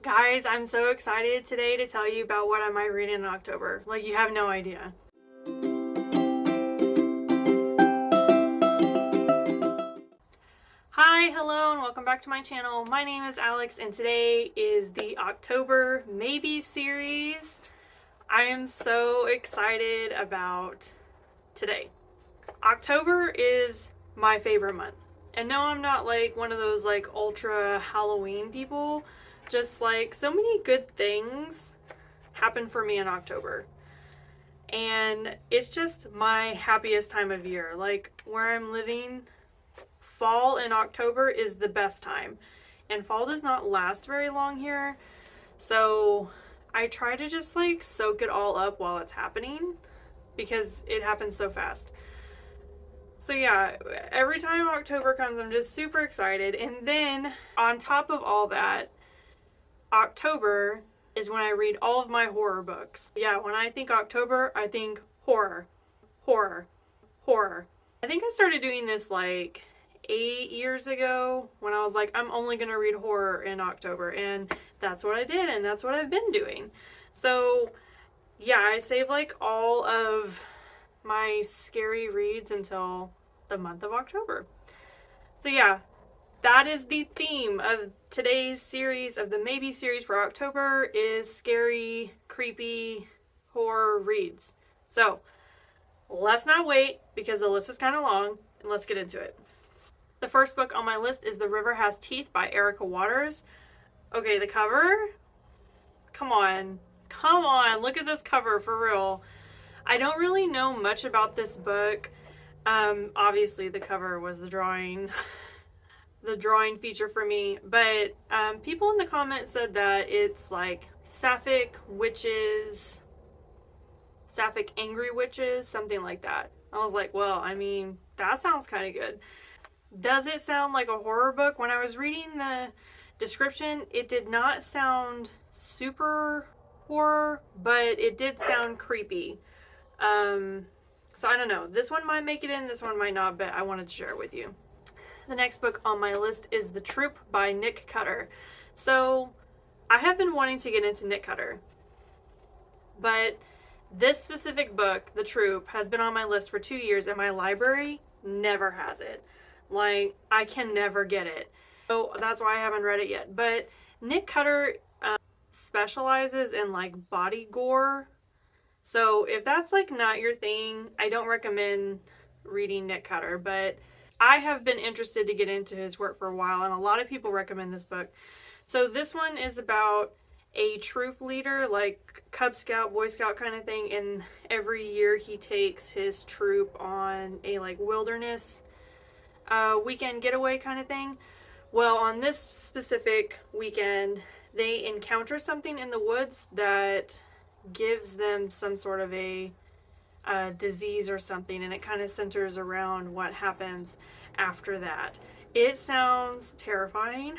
Guys, I'm so excited today to tell you about what I might read in October. Like, you have no idea. Hi, hello, and welcome back to my channel. My name is Alex, and today is the October Maybe series. I am so excited about today. October is my favorite month. And no, I'm not like one of those like ultra Halloween people. Just like so many good things happen for me in October. And it's just my happiest time of year. Like where I'm living, fall in October is the best time. And fall does not last very long here. So I try to just like soak it all up while it's happening because it happens so fast. So yeah, every time October comes, I'm just super excited. And then on top of all that, October is when I read all of my horror books. Yeah, when I think October, I think horror, horror, horror. I think I started doing this like 8 years ago when I was like, I'm only going to read horror in October. And that's what I did, and that's what I've been doing. So yeah, I save like all of my scary reads until the month of October. So yeah, that is the theme of today's series, of the Maybe series for October, is scary, creepy horror reads. So let's not wait because the list is kind of long, and let's get into it. The first book on my list is The River Has Teeth by Erica Waters. Okay, the cover? Come on, look at this cover for real. I don't really know much about this book. Obviously the cover was the drawing feature for me, but people in the comments said that it's like sapphic witches, sapphic angry witches, something like that. I was like, well, I mean, that sounds kind of good. Does it sound like a horror book? When I was reading the description, it did not sound super horror, but it did sound creepy. So I don't know. This one might make it in, this one might not, but I wanted to share it with you. The next book on my list is The Troop by Nick Cutter. So I have been wanting to get into Nick Cutter, but this specific book, The Troop, has been on my list for 2 years and my library never has it. Like, I can never get it. So that's why I haven't read it yet. But Nick Cutter specializes in like body gore. So if that's like not your thing, I don't recommend reading Nick Cutter, but I have been interested to get into his work for a while, and a lot of people recommend this book. So this one is about a troop leader, like Cub Scout, Boy Scout kind of thing, and every year he takes his troop on a like wilderness weekend getaway kind of thing. Well, on this specific weekend, they encounter something in the woods that gives them some sort of a disease or something, and it kind of centers around what happens after that. It sounds terrifying.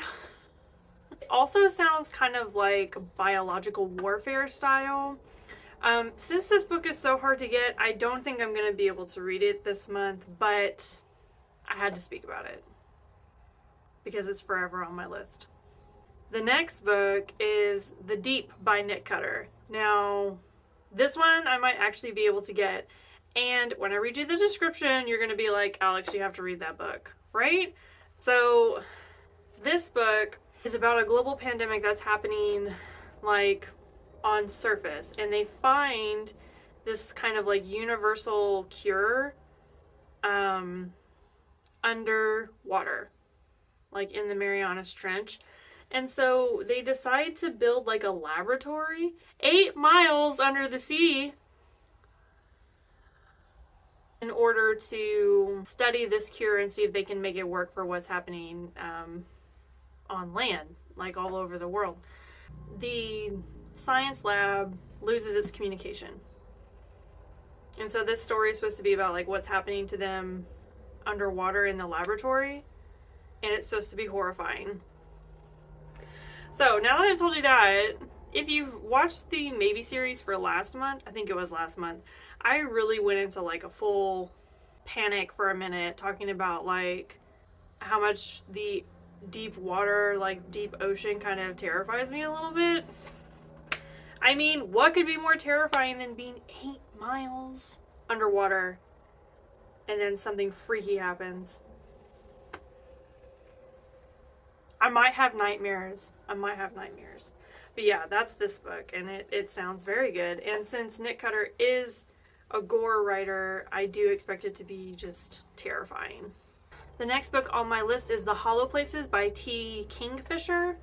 It also sounds kind of like biological warfare style. Since this book is so hard to get, I don't think I'm going to be able to read it this month, but I had to speak about it because it's forever on my list. The next book is The Deep by Nick Cutter. Now, this one I might actually be able to get. And when I read you the description, you're going to be like, Alex, you have to read that book, right? So this book is about a global pandemic that's happening like on surface. And they find this kind of like universal cure underwater, like in the Marianas Trench. And so they decide to build like a laboratory 8 miles under the sea in order to study this cure and see if they can make it work for what's happening on land, like all over the world. The science lab loses its communication. And so this story is supposed to be about like what's happening to them underwater in the laboratory, and it's supposed to be horrifying. So now that I've told you that, if you've watched the Maybe series for last month, I think it was last month, I really went into like a full panic for a minute talking about like how much the deep water, like deep ocean, kind of terrifies me a little bit. I mean, what could be more terrifying than being 8 miles underwater and then something freaky happens? I might have nightmares. But yeah, that's this book, and it sounds very good. And since Nick Cutter is a gore writer, I do expect it to be just terrifying. The next book on my list is The Hollow Places by T. Kingfisher.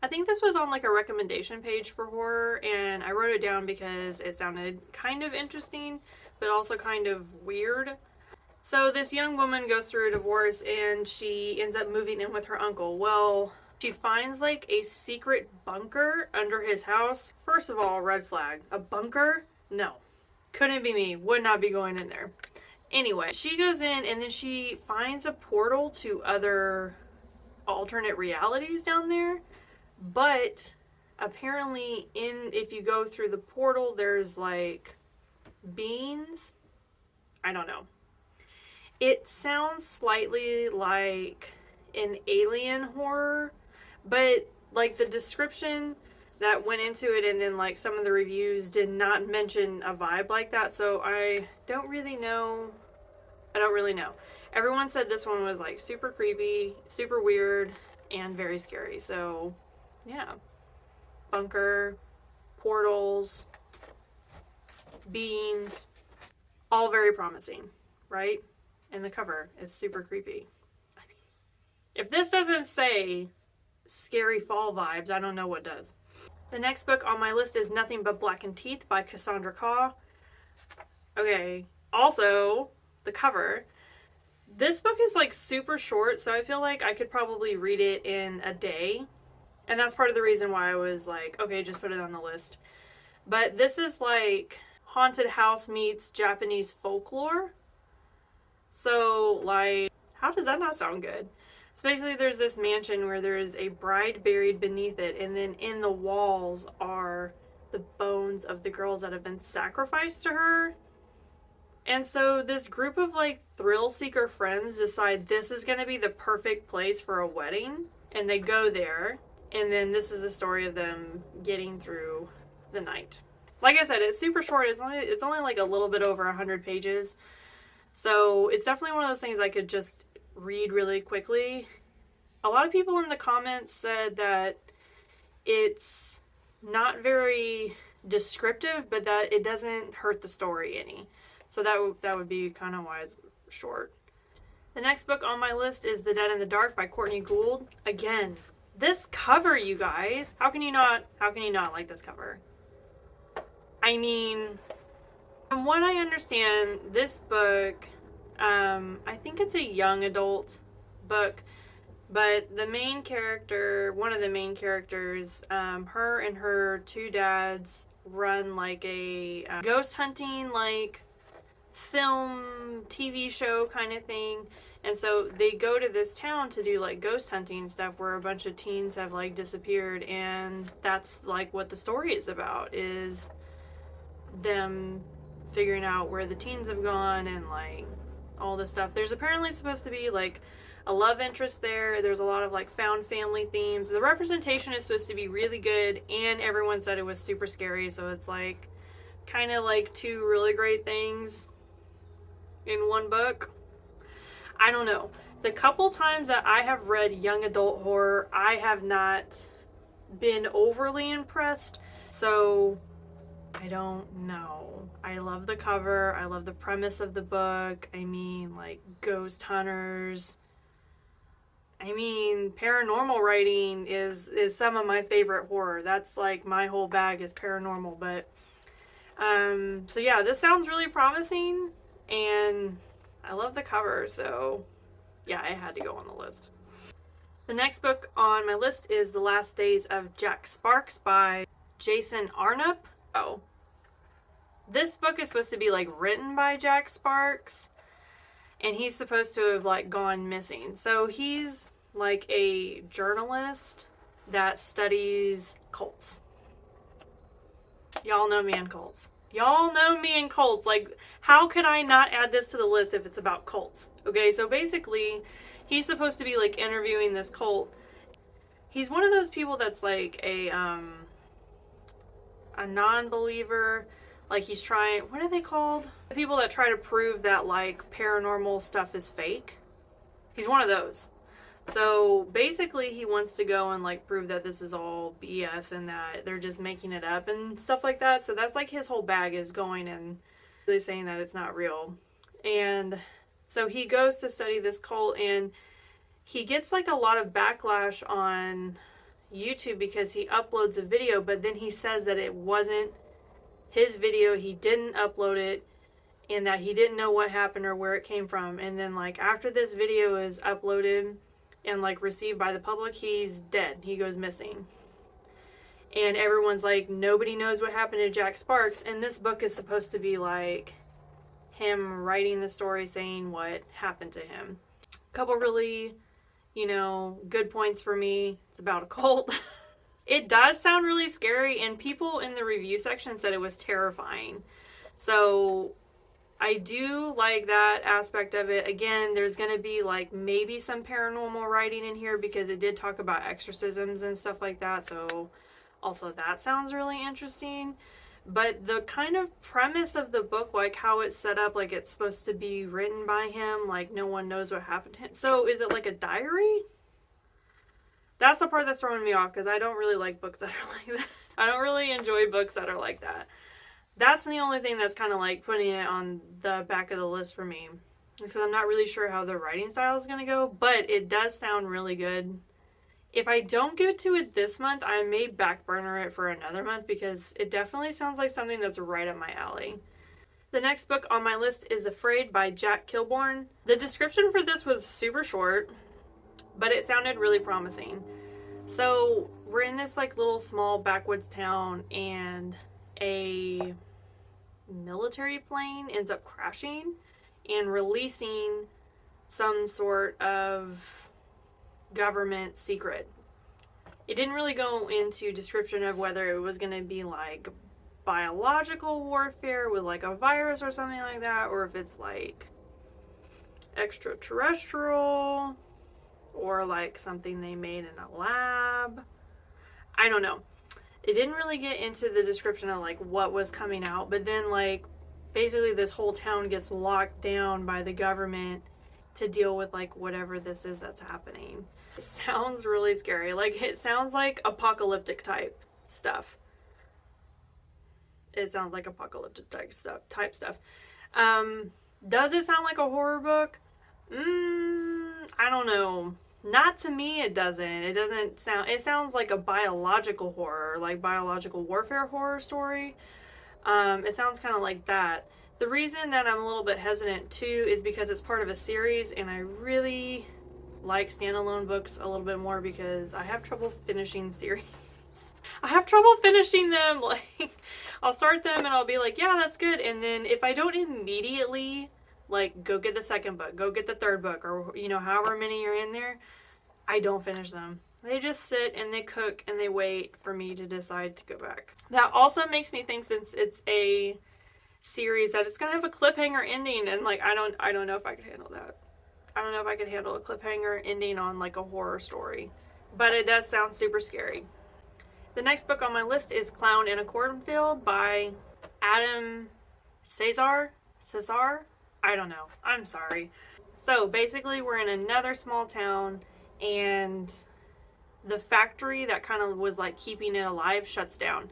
I think this was on like a recommendation page for horror, and I wrote it down because it sounded kind of interesting, but also kind of weird. So this young woman goes through a divorce and she ends up moving in with her uncle. Well, she finds like a secret bunker under his house. First of all, red flag. A bunker? No. Couldn't be me. Would not be going in there. Anyway, she goes in and then she finds a portal to other alternate realities down there. But apparently if you go through the portal, there's like beings. I don't know. It sounds slightly like an alien horror, but like the description that went into it and then like some of the reviews did not mention a vibe like that, so I don't really know. Everyone said this one was like super creepy, super weird, and very scary. So yeah, bunker, portals, beings, all very promising, right? And the cover is super creepy. If this doesn't say scary fall vibes, I don't know what does. The next book on my list is Nothing But Blackened Teeth by Cassandra Khaw. Okay, also, the cover. This book is like super short, so I feel like I could probably read it in a day. And that's part of the reason why I was like, okay, just put it on the list. But this is like haunted house meets Japanese folklore. So, like, how does that not sound good? So basically there's this mansion where there is a bride buried beneath it, and then in the walls are the bones of the girls that have been sacrificed to her. And so this group of like thrill seeker friends decide this is going to be the perfect place for a wedding, and they go there, and then this is the story of them getting through the night. Like I said, it's super short. It's only like a little bit over 100 pages. So it's definitely one of those things I could just read really quickly. A lot of people in the comments said that it's not very descriptive, but that it doesn't hurt the story any. So that would be kind of why it's short. The next book on my list is The Dead in the Dark by Courtney Gould. Again, this cover, you guys. How can you not like this cover? I mean, from what I understand, this book, I think it's a young adult book, but the main character, one of the main characters, her and her two dads run like a ghost hunting, like film, TV show kind of thing. And so they go to this town to do like ghost hunting stuff where a bunch of teens have like disappeared, and that's like what the story is about, is them figuring out where the teens have gone and like all this stuff. There's apparently supposed to be like a love interest there. There's a lot of like found family themes. The representation is supposed to be really good, and everyone said it was super scary, so it's like kind of like two really great things in one book. I don't know. The couple times that I have read young adult horror, I have not been overly impressed. So I don't know. I love the cover. I love the premise of the book. I mean, like ghost hunters. I mean, paranormal writing is some of my favorite horror. That's like my whole bag is paranormal. But so yeah, this sounds really promising, and I love the cover, so yeah, it had to go on the list. The next book on my list is The Last Days of Jack Sparks by Jason Arnopp. Oh, this book is supposed to be like written by Jack Sparks, and he's supposed to have like gone missing. So he's like a journalist that studies cults. Y'all know me and cults. Like, how could I not add this to the list if it's about cults? Okay, so basically he's supposed to be like interviewing this cult. He's one of those people that's like a non-believer. Like he's trying, what are they called? The people that try to prove that like paranormal stuff is fake. He's one of those. So basically he wants to go and like prove that this is all BS and that they're just making it up and stuff like that. So that's like his whole bag, is going and really saying that it's not real. And so he goes to study this cult, and he gets like a lot of backlash on YouTube because he uploads a video, but then he says that it wasn't his video, he didn't upload it, and that he didn't know what happened or where it came from. And then like after this video is uploaded and like received by the public, he's dead. He goes missing. And everyone's like, nobody knows what happened to Jack Sparks. And this book is supposed to be like him writing the story, saying what happened to him. A couple really, good points for me. It's about a cult. It does sound really scary, and people in the review section said it was terrifying. So I do like that aspect of it. Again, there's going to be like maybe some paranormal writing in here because it did talk about exorcisms and stuff like that. So also that sounds really interesting. But the kind of premise of the book, like how it's set up, like it's supposed to be written by him, like no one knows what happened to him. So is it like a diary? That's the part that's throwing me off, because I don't really like books that are like that. I don't really enjoy books that are like that. That's the only thing that's kind of like putting it on the back of the list for me. Because I'm not really sure how the writing style is going to go, but it does sound really good. If I don't get to it this month, I may back burner it for another month, because it definitely sounds like something that's right up my alley. The next book on my list is Afraid by Jack Kilborn. The description for this was super short, but it sounded really promising. So we're in this like little small backwoods town, and a military plane ends up crashing and releasing some sort of government secret. It didn't really go into description of whether it was going to be like biological warfare with like a virus or something like that, or if it's like extraterrestrial, or like something they made in a lab. I don't know. It didn't really get into the description of like what was coming out, but then like basically this whole town gets locked down by the government to deal with like whatever this is that's happening. It sounds really scary. Like it sounds like apocalyptic type stuff. It sounds like apocalyptic type stuff. Does it sound like a horror book? I don't know. Not to me, it doesn't. It doesn't sound... It sounds like a biological horror, like biological warfare horror story. It sounds kind of like that. The reason that I'm a little bit hesitant, too, is because it's part of a series, and I really like standalone books a little bit more because I have trouble finishing series. I have trouble finishing them. Like, I'll start them, and I'll be like, yeah, that's good. And then if I don't immediately... like, go get the second book, go get the third book, or, however many you're in there, I don't finish them. They just sit and they cook and they wait for me to decide to go back. That also makes me think, since it's a series, that it's going to have a cliffhanger ending, and, like, I don't know if I could handle that. I don't know if I could handle a cliffhanger ending on, like, a horror story. But it does sound super scary. The next book on my list is Clown in a Cornfield by Adam Cesare? I don't know. I'm sorry. So basically we're in another small town, and the factory that kind of was like keeping it alive shuts down.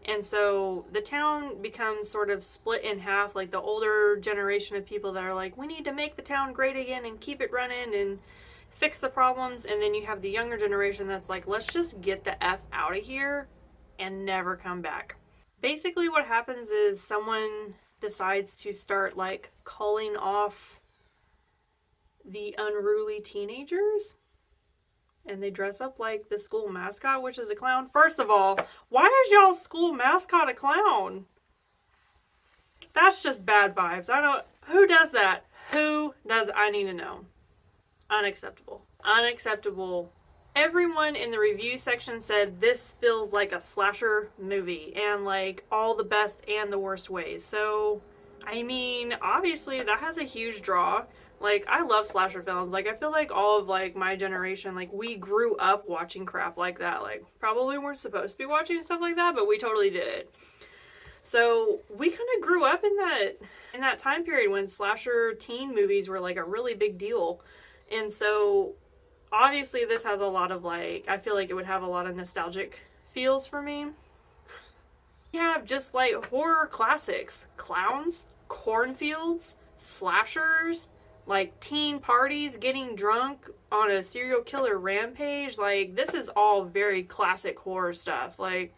And so the town becomes sort of split in half, like the older generation of people that are like, we need to make the town great again and keep it running and fix the problems. And then you have the younger generation that's like, let's just get the F out of here and never come back. Basically what happens is someone decides to start like calling off the unruly teenagers, and they dress up like the school mascot, which is a clown. First of all, why is y'all's school mascot a clown? That's just bad vibes. Who does that? I need to know. Unacceptable. Everyone in the review section said this feels like a slasher movie, and like all the best and the worst ways. So, I mean, obviously that has a huge draw. Like, I love slasher films. Like, I feel like all of, like, my generation, like, we grew up watching crap like that. Like, probably weren't supposed to be watching stuff like that, but we totally did it. So, we kind of grew up in that time period when slasher teen movies were, like, a really big deal. And so, obviously, this has a lot of, like, I feel like it would have a lot of nostalgic feels for me. You have just, like, horror classics. Clowns, cornfields, slashers, like teen parties, getting drunk on a serial killer rampage. Like, this is all very classic horror stuff. Like,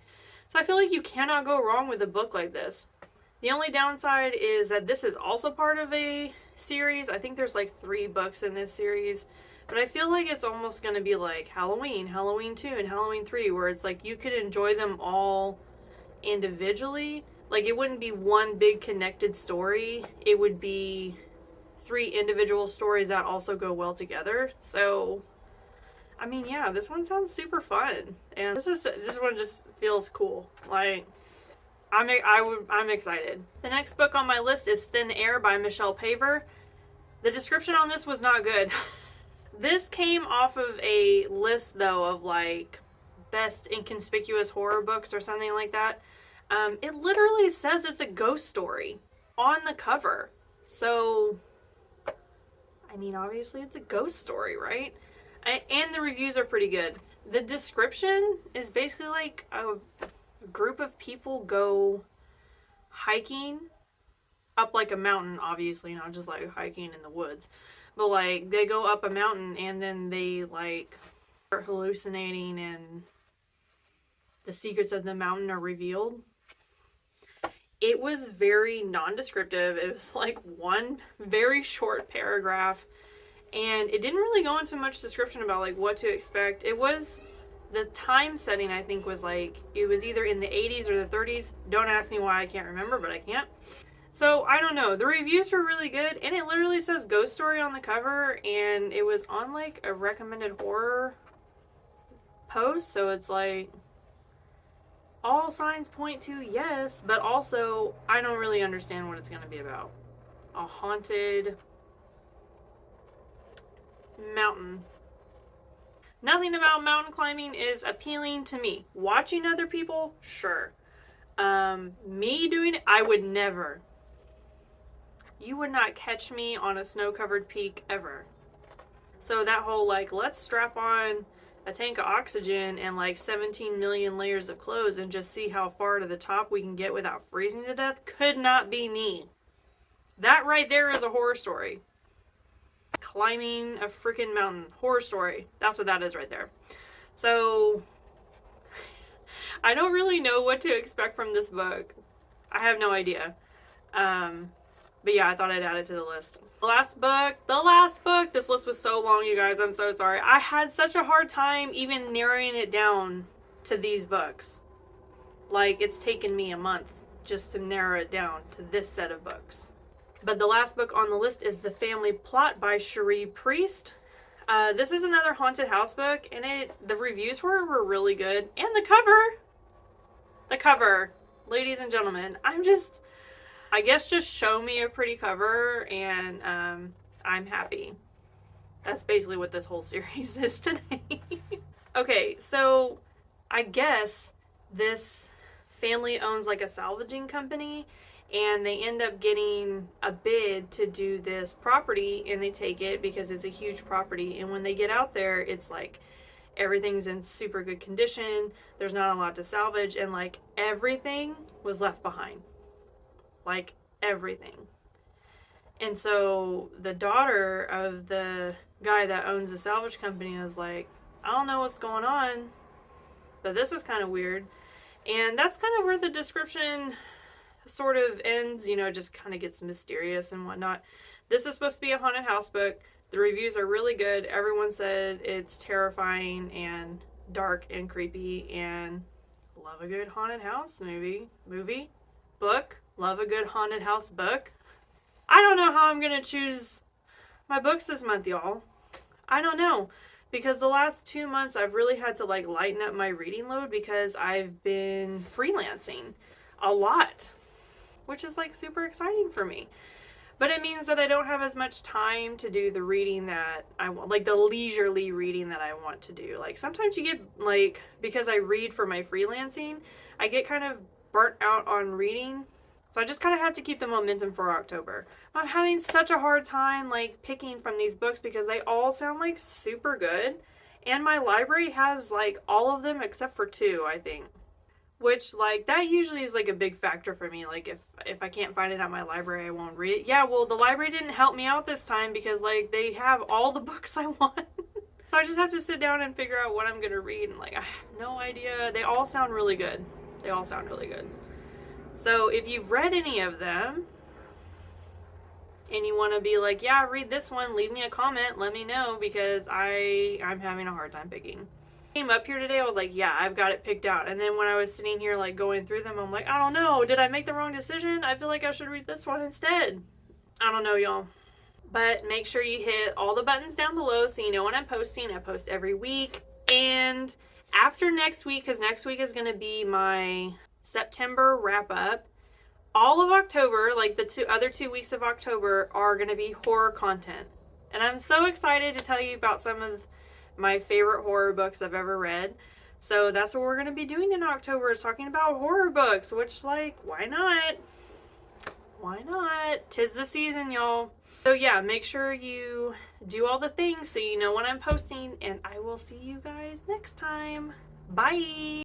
so I feel like you cannot go wrong with a book like this. The only downside is that this is also part of a series. I think there's like 3 books in this series. But I feel like it's almost going to be like Halloween, Halloween 2, and Halloween 3, where it's like you could enjoy them all individually. Like, it wouldn't be one big connected story. It would be 3 individual stories that also go well together. So, I mean, yeah, this one sounds super fun, and this one just feels cool. Like, I'm excited. The next book on my list is Thin Air by Michelle Paver. The description on this was not good. This came off of a list, though, of like best inconspicuous horror books or something like that. It literally says it's a ghost story on the cover. So, I mean, obviously it's a ghost story, right? And the reviews are pretty good. The description is basically like a group of people go hiking up like a mountain, obviously, not just like hiking in the woods. But like they go up a mountain and then they like start hallucinating and the secrets of the mountain are revealed. It was very non-descriptive. It was like one very short paragraph, and it didn't really go into much description about like what to expect. It was, the time setting I think was like, it was either in the 80s or the 30s. Don't ask me why, I can't remember, but I can't. So I don't know. The reviews were really good, and it literally says ghost story on the cover, and it was on like a recommended horror post, so it's like all signs point to yes, but also I don't really understand what it's going to be about. A haunted mountain. Nothing about mountain climbing is appealing to me. Watching other people, sure. Me doing it, I would never. You would not catch me on a snow-covered peak ever. So that whole like, let's strap on a tank of oxygen and like 17 million layers of clothes and just see how far to the top we can get without freezing to death could not be me. That right there is a horror story. Climbing a freaking mountain. Horror story. That's what that is right there. So, I don't really know what to expect from this book. I have no idea. But yeah, I thought I'd add it to the list. The last book. This list was so long, you guys. I'm so sorry. I had such a hard time even narrowing it down to these books. Like, it's taken me a month just to narrow it down to this set of books. But the last book on the list is The Family Plot by Cherie Priest. This is another haunted house book, and the reviews were really good. And the cover, ladies and gentlemen, I guess just show me a pretty cover and I'm happy. That's basically what this whole series is today. Okay, so I guess this family owns like a salvaging company, and they end up getting a bid to do this property, and they take it because it's a huge property. And when they get out there, it's like everything's in super good condition. There's not a lot to salvage, and like everything was left behind. Like everything. And so the daughter of the guy that owns the salvage company is like, I don't know what's going on, but this is kind of weird. And that's kind of where the description sort of ends, you know, just kind of gets mysterious and whatnot. This is supposed to be a haunted house book. The reviews are really good. Everyone said it's terrifying and dark and creepy, and love a good haunted house book. Love a good haunted house book. I don't know how I'm going to choose my books this month, y'all. I don't know. Because the last 2 months I've really had to like lighten up my reading load because I've been freelancing a lot, which is like super exciting for me. But it means that I don't have as much time to do the reading that I want, like the leisurely reading that I want to do. Like sometimes you get, like, because I read for my freelancing, I get kind of burnt out on reading. So I just kind of have to keep the momentum for October. I'm having such a hard time like picking from these books because they all sound like super good. And my library has like all of them except for 2, I think. Which, like, that usually is, like, a big factor for me. Like, if I can't find it at my library, I won't read it. Yeah, well, the library didn't help me out this time because, like, they have all the books I want. So I just have to sit down and figure out what I'm going to read. And, like, I have no idea. They all sound really good. They all sound really good. So if you've read any of them and you want to be like, yeah, read this one, leave me a comment. Let me know because I'm having a hard time picking. Came up here today, I was like, yeah, I've got it picked out. And then when I was sitting here like going through them, I'm like, I don't know, did I make the wrong decision? I feel like I should read this one instead. I don't know, y'all. But make sure you hit all the buttons down below so you know when I'm posting. I post every week. And after next week, because next week is going to be my September wrap up, all of October, like the other 2 weeks of October, are going to be horror content. And I'm so excited to tell you about some of my favorite horror books I've ever read. So that's what we're going to be doing in October, is talking about horror books, which, like, why not? Why not? 'Tis the season, y'all. So yeah, make sure you do all the things so you know when I'm posting, and I will see you guys next time. Bye!